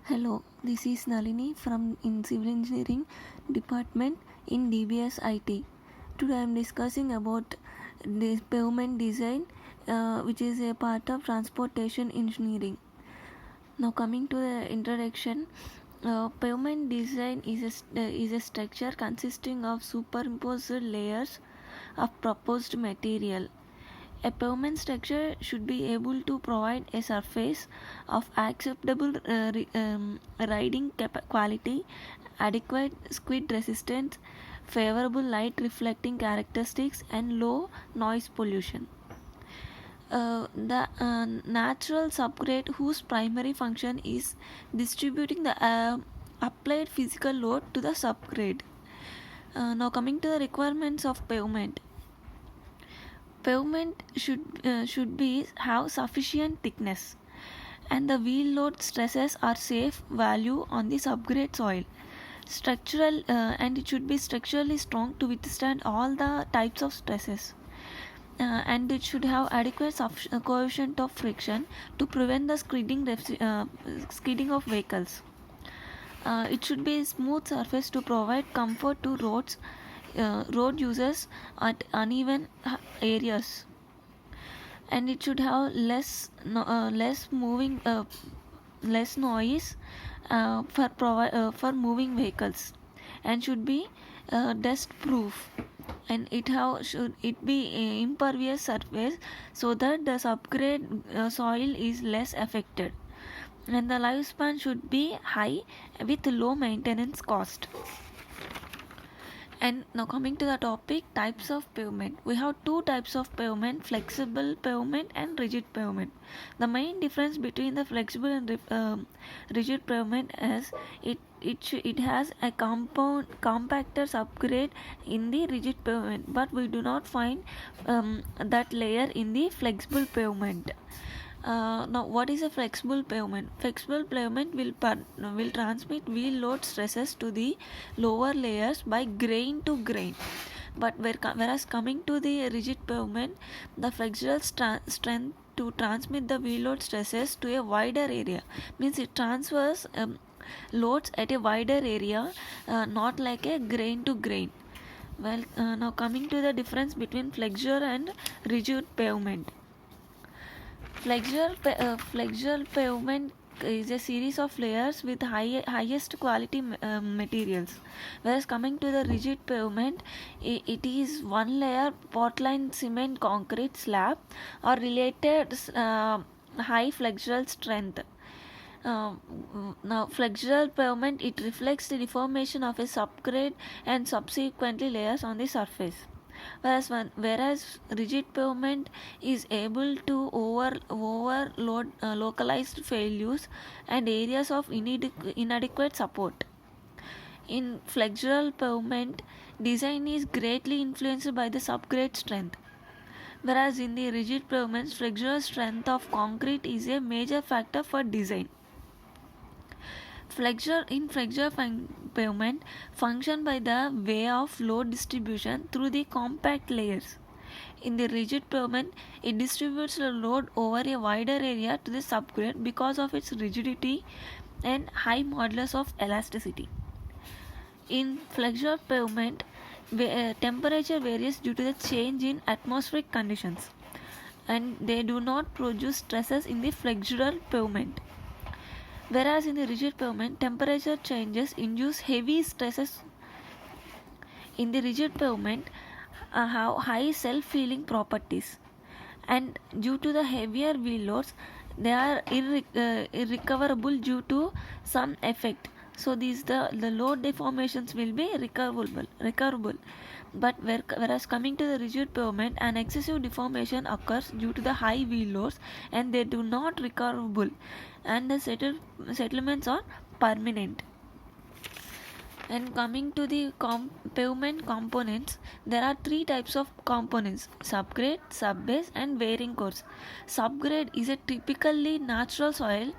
Hello, this is Nalini from in Civil Engineering Department in DBSIT. Today I am discussing about this pavement design, which is a part of transportation engineering. Now coming to the introduction, pavement design is a structure consisting of superimposed layers of proposed material. A pavement structure should be able to provide a surface of acceptable riding quality, adequate skid resistance, favorable light reflecting characteristics, and low noise pollution. The natural subgrade, whose primary function is distributing the applied physical load to the subgrade. Now coming to the requirements of pavement. Pavement should be have sufficient thickness, and the wheel load stresses are safe value on the subgrade soil. Structural and it should be structurally strong to withstand all the types of stresses. And it should have adequate coefficient of friction to prevent the skidding of vehicles. It should be a smooth surface to provide comfort to road users at uneven areas, and it should have less noise for moving vehicles, and should be dust proof, and should it be a impervious surface so that the subgrade soil is less affected, and the lifespan should be high with low maintenance cost. And now coming to the topic, types of pavement. We have two types of pavement: flexible pavement and rigid pavement. The main difference between the flexible and rigid pavement is it has a compactor subgrade in the rigid pavement, but we do not find that layer in the flexible pavement. Now, what is a flexible pavement? Flexible pavement will transmit wheel load stresses to the lower layers by grain to grain. But whereas coming to the rigid pavement, the flexural strength to transmit the wheel load stresses to a wider area, means it transfers loads at a wider area, not like a grain to grain. Well, now coming to the difference between flexure and rigid pavement. Flexural pavement is a series of layers with highest quality materials, whereas coming to the rigid pavement, it is one layer Portland cement concrete slab or related high flexural strength. Now flexural pavement, it reflects the deformation of a subgrade and subsequently layers on the surface, whereas rigid pavement is able to overload localized failures and areas of inadequate support. In flexural pavement, design is greatly influenced by the subgrade strength, whereas in the rigid pavements, flexural strength of concrete is a major factor for design. Flexure pavement function by the way of load distribution through the compact layers. In the rigid pavement, it distributes the load over a wider area to the subgrade because of its rigidity and high modulus of elasticity. In flexure pavement, temperature varies due to the change in atmospheric conditions, and they do not produce stresses in the flexural pavement. Whereas in the rigid pavement, temperature changes induce heavy stresses. In the rigid pavement, have high self-healing properties, and due to the heavier wheel loads, they are irrecoverable due to some effect. So the load deformations will be recoverable. But whereas coming to the rigid pavement, an excessive deformation occurs due to the high wheel loads, and they do not recoverable, and the settlements are permanent. And coming to the pavement components, there are three types of components: subgrade, subbase, and wearing course. Subgrade is a typically natural soil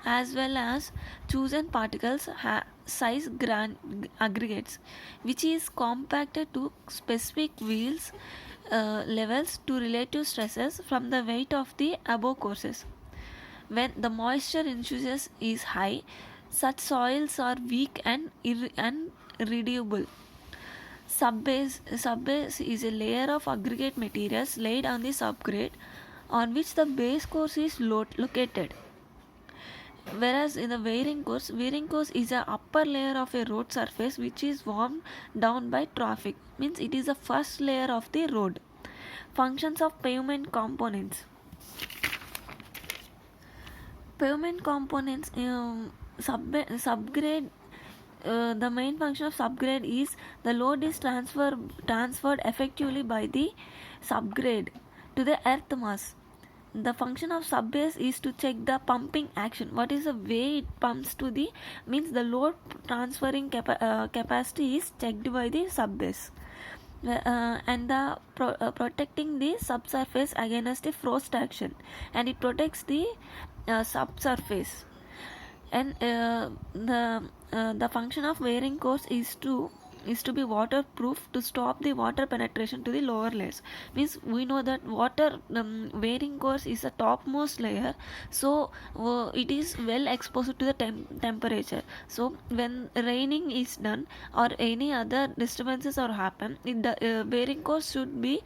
as well as chosen particles size aggregates, which is compacted to specific wheels levels to relative stresses from the weight of the above courses. When the moisture infuses is high, Such soils are weak and irreducible. Subbase is a layer of aggregate materials laid on the subgrade on which the base course is located. Whereas in the wearing course is a upper layer of a road surface which is worn down by traffic. Means it is the first layer of the road. Functions of pavement components. Pavement components subgrade. The main function of subgrade is the load is transferred effectively by the subgrade to the earth mass. The function of subbase is to check the pumping action. What is the way it pumps to the means the load transferring capacity is checked by the subbase. And the protecting the subsurface against the frost action, and it protects the subsurface. And the function of wearing course is to be waterproof to stop the water penetration to the lower layers. Means we know that water wearing course is the topmost layer, so it is well exposed to the temperature. So when raining is done or any other disturbances or happen, the wearing course should be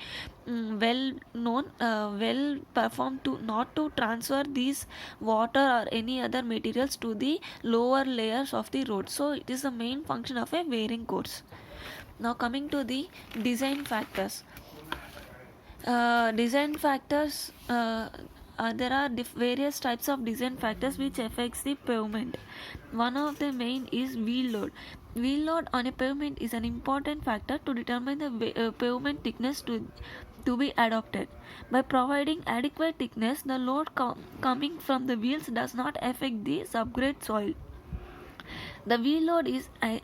well known, well performed to not to transfer these water or any other materials to the lower layers of the road. So it is the main function of a wearing course. Now coming to the design factors. Design factors, there are various types of design factors which affects the pavement. One of the main is wheel load. Wheel load on a pavement is an important factor to determine the pavement thickness to be adopted. By providing adequate thickness, the load coming from the wheels does not affect the subgrade soil. The wheel load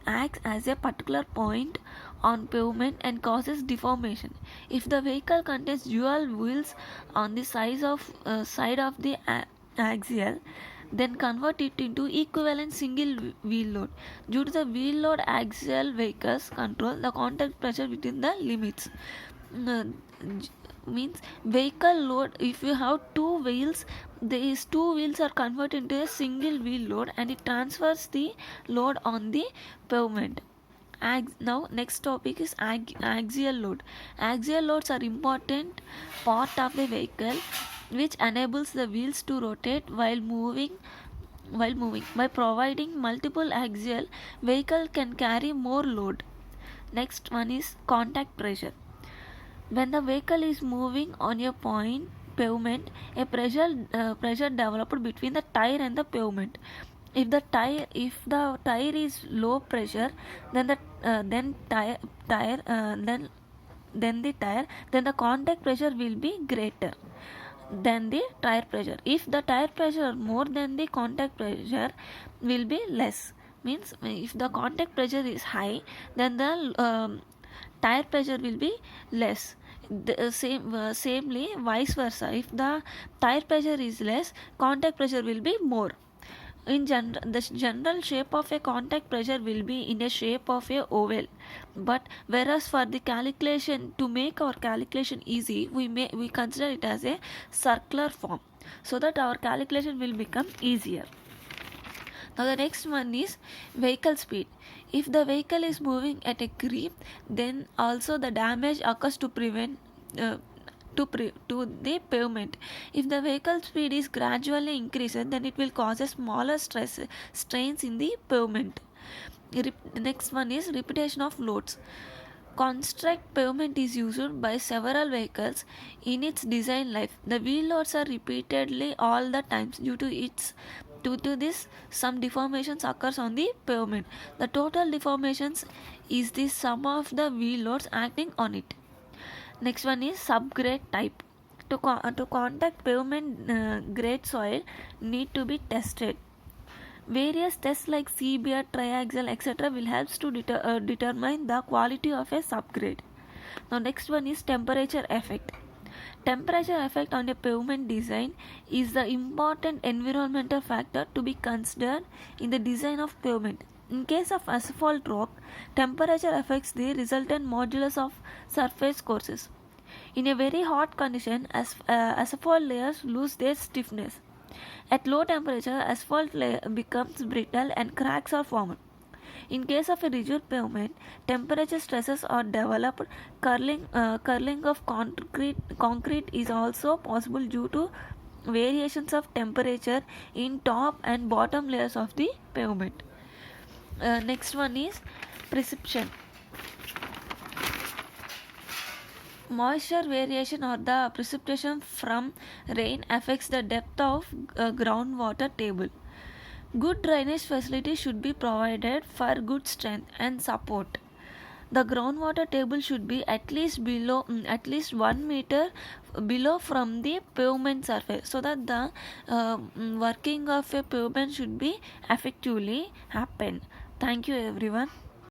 acts as a particular point on pavement and causes deformation. If the vehicle contains dual wheels on the side of the axial, then convert it into equivalent single wheel load. Due to the wheel load, axial vehicles control the contact pressure within the limits. Means vehicle load, if you have two wheels, these two wheels are converted into a single wheel load and it transfers the load on the pavement. Now next topic is axial load. Axial loads are important part of the vehicle which enables the wheels to rotate while moving. By providing multiple axial, vehicle can carry more load. Next one is contact pressure. When the vehicle is moving on a pavement, a pressure developed between the tire and the pavement. If the tire is low pressure, then the contact pressure will be greater than the tire pressure. If the tire pressure more than the contact pressure will be less. Means if the contact pressure is high, then the tire pressure will be less. Samely vice versa, if the tire pressure is less, contact pressure will be more. In general, the general shape of a contact pressure will be in a shape of a oval, but whereas for the calculation, to make our calculation easy, we consider it as a circular form, so that our calculation will become easier. Now the next one is vehicle speed. If the vehicle is moving at a creep, then also the damage occurs to the pavement. If the vehicle speed is gradually increased, then it will cause a smaller strains in the pavement. Next one is repetition of loads. Construct pavement is used by several vehicles in its design life. The wheel loads are repeatedly all the times. Due to this, some deformations occurs on the pavement. The total deformations is the sum of the wheel loads acting on it. Next one is subgrade type. To contact pavement grade soil need to be tested. Various tests like CBR, triaxial, etc. will help to determine the quality of a subgrade. Now next one is temperature effect. Temperature effect on a pavement design is the important environmental factor to be considered in the design of pavement. In case of asphalt rock, temperature affects the resultant modulus of surface courses. In a very hot condition, asphalt layers lose their stiffness. At low temperature, asphalt becomes brittle and cracks are formed. In case of a rigid pavement, temperature stresses are developed. Curling of concrete is also possible due to variations of temperature in top and bottom layers of the pavement. Next one is precipitation. Moisture variation or the precipitation from rain affects the depth of groundwater table. Good drainage facility should be provided for good strength and support. The groundwater table should be at least 1 meter below from the pavement surface, so that the working of a pavement should be effectively happen. Thank you everyone.